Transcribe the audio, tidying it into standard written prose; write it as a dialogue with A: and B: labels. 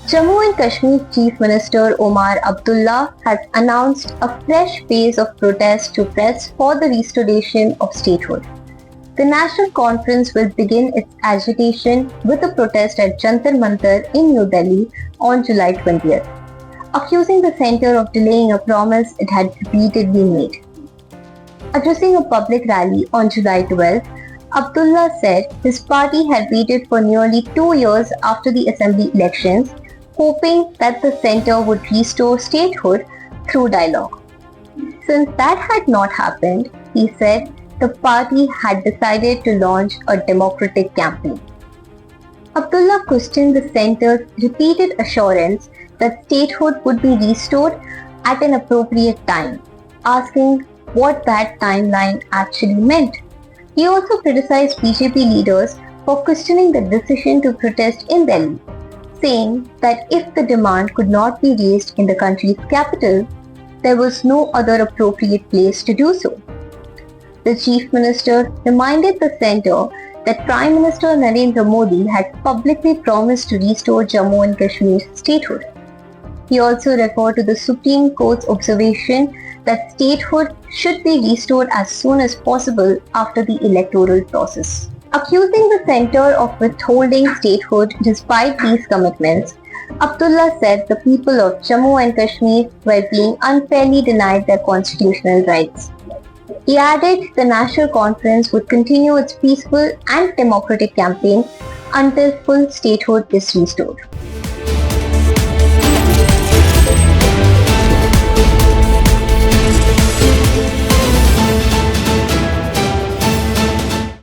A: Jammu and Kashmir Chief Minister Omar Abdullah has announced a fresh phase of protest to press for the restoration of statehood. The National Conference will begin its agitation with a protest at Jantar Mantar in New Delhi on July 20th, accusing the centre of delaying a promise it had repeatedly made. Addressing a public rally on July 12th, Abdullah said his party had waited for nearly 2 years after the assembly elections, hoping that the centre would restore statehood through dialogue. Since that had not happened, he said the party had decided to launch a democratic campaign. Abdullah questioned the centre's repeated assurance that statehood would be restored at an appropriate time, asking what that timeline actually meant. He also criticized BJP leaders for questioning the decision to protest in Delhi, saying that if the demand could not be raised in the country's capital, there was no other appropriate place to do so. The Chief Minister reminded the centre that Prime Minister Narendra Modi had publicly promised to restore Jammu and Kashmir's statehood. He also referred to the Supreme Court's observation that statehood should be restored as soon as possible after the electoral process. Accusing the centre of withholding statehood despite these commitments, Abdullah said the people of Jammu and Kashmir were being unfairly denied their constitutional rights. He added the National Conference would continue its peaceful and democratic campaign until full statehood is restored.